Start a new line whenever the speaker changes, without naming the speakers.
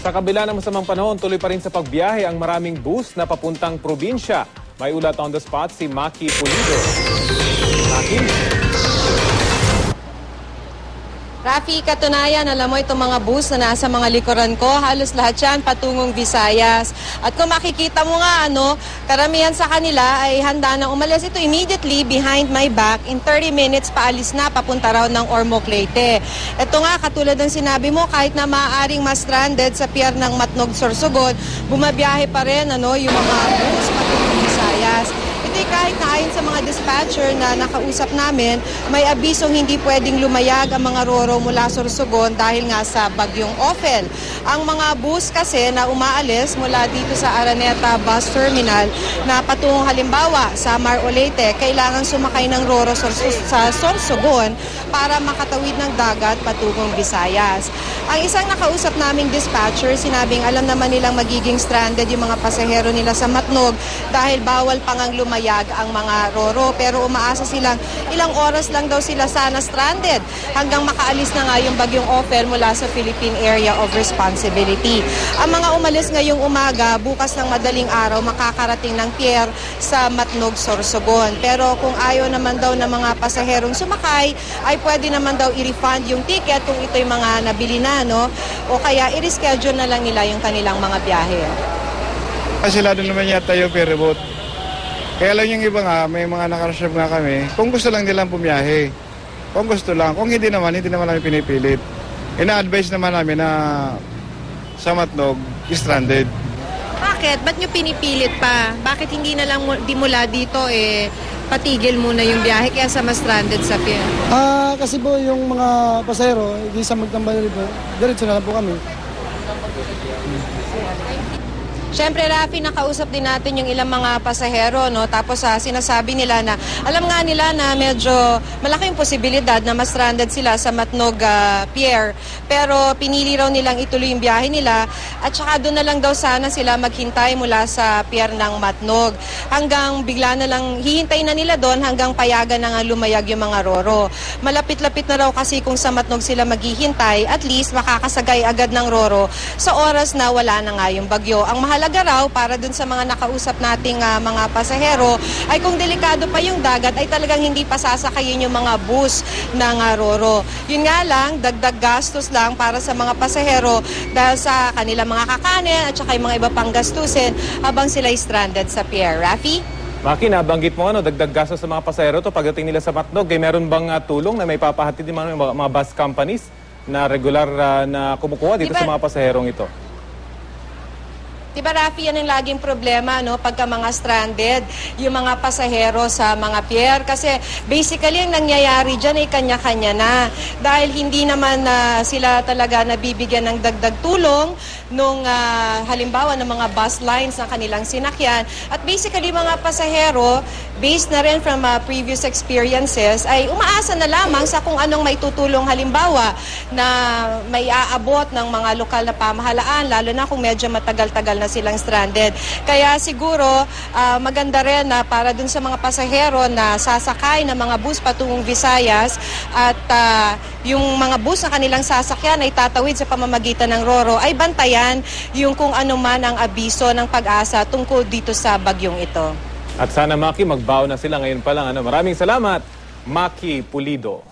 Sa kabila ng masamang panahon, tuloy pa rin sa pagbiyahe ang maraming bus na papuntang probinsya. May ulat on the spot si Maki Pulido. Maki?
Rafi, katunayan, alam mo itong mga bus na nasa mga likuran ko, halos lahat yan patungong Visayas. At kung makikita mo nga, karamihan sa kanila ay handa na umalis. Ito immediately behind my back, in 30 minutes paalis na, papunta raw ng Ormoc, Leyte. Ito nga, katulad ng sinabi mo, kahit na maaaring ma-stranded sa pier ng Matnog, Sorsogon, bumabiyahe pa rin yung mga bus patungong Visayas. Kahit na ayon sa mga dispatcher na nakausap namin, may abisong hindi pwedeng lumayag ang mga roro mula Sorsogon dahil nga sa bagyong Ophel. Ang mga bus kasi na umaalis mula dito sa Araneta Bus Terminal na patungong halimbawa sa Samar o Leyte, kailangan sumakay ng roro sa Sorsogon para makatawid ng dagat patungong Visayas. Ang isang nakausap naming dispatcher, sinabing alam naman nilang magiging stranded yung mga pasahero nila sa Matnog dahil bawal pangang lumayag ang mga roro, pero umaasa silang ilang oras lang daw sila sana stranded hanggang makaalis na nga yung bagyong Ophel mula sa Philippine Area of Responsibility. Ang mga umalis ngayong umaga, bukas ng madaling araw makakarating ng pier sa Matnog, Sorsogon. Pero kung ayaw naman daw ng mga pasaherong sumakay, ay pwede naman daw i-refund yung ticket kung ito'y mga nabili na, o kaya i-reschedule na lang nila yung kanilang mga biyahe.
Kasi lalo naman yata yung ferryboat. Kaya lang yung iba nga, may mga nakareserve nga kami, kung gusto lang nilang pumiyahe. Kung gusto lang. Kung hindi naman namin pinipilit. Ina-advise naman namin na sa Matnog, stranded.
Bakit? Ba't nyo pinipilit pa? Bakit hindi na lang di mula dito patigil muna yung biyahe kaya sa mas stranded sa pier?
Kasi po yung mga pasahero, hindi sa magtambal dito, diretso na lang po kami.
Siyempre, Rafi, nakausap din natin yung ilang mga pasahero, Tapos sinasabi nila na, alam nga nila na medyo malaki yung posibilidad na ma-stranded sila sa Matnog Pier. Pero pinili raw nilang ituloy yung biyahe nila at saka doon na lang daw sana sila maghintay mula sa pier ng Matnog. Hanggang bigla na lang, hihintay na nila doon hanggang payagan na nga lumayag yung mga roro. Malapit-lapit na raw kasi kung sa Matnog sila maghihintay, at least makakasagay agad ng roro sa oras na wala na nga yung bagyo. Ang mahalaga raw para dun sa mga nakausap nating mga pasahero ay kung delikado pa yung dagat ay talagang hindi pa sasakayin yung mga bus ng roro. Yun nga lang, dagdag gastos lang para sa mga pasahero dahil sa kanilang mga kakanin at saka yung mga iba pang gastusin habang sila stranded sa pier. Rafi?
Maki, nabanggit mo dagdag gastos sa mga pasahero to pagdating nila sa Matnog. Meron bang tulong na may papahatid din mga bus companies na regular na kumukuha dito sa mga pasaherong ito?
Diba, Rafi, yan ang laging problema, pagka mga stranded, yung mga pasahero sa mga pier. Kasi basically, ang nangyayari dyan ay kanya-kanya na. Dahil hindi naman sila talaga nabibigyan ng dagdag tulong nung halimbawa ng mga bus lines ng kanilang sinakyan. At basically, mga pasahero, based na rin from previous experiences, ay umaasa na lamang sa kung anong may tutulong halimbawa na may aabot ng mga lokal na pamahalaan, lalo na kung medyo matagal-tagal na silang stranded. Kaya siguro maganda rin na para dun sa mga pasahero na sasakay ng mga bus patungong Visayas at yung mga bus na kanilang sasakyan ay tatawid sa pamamagitan ng roro ay bantayan yung kung ano man ang abiso ng Pag-asa tungkol dito sa bagyong ito.
At sana, Maki, magbaon na sila ngayon pa lang. Maraming salamat, Maki Pulido.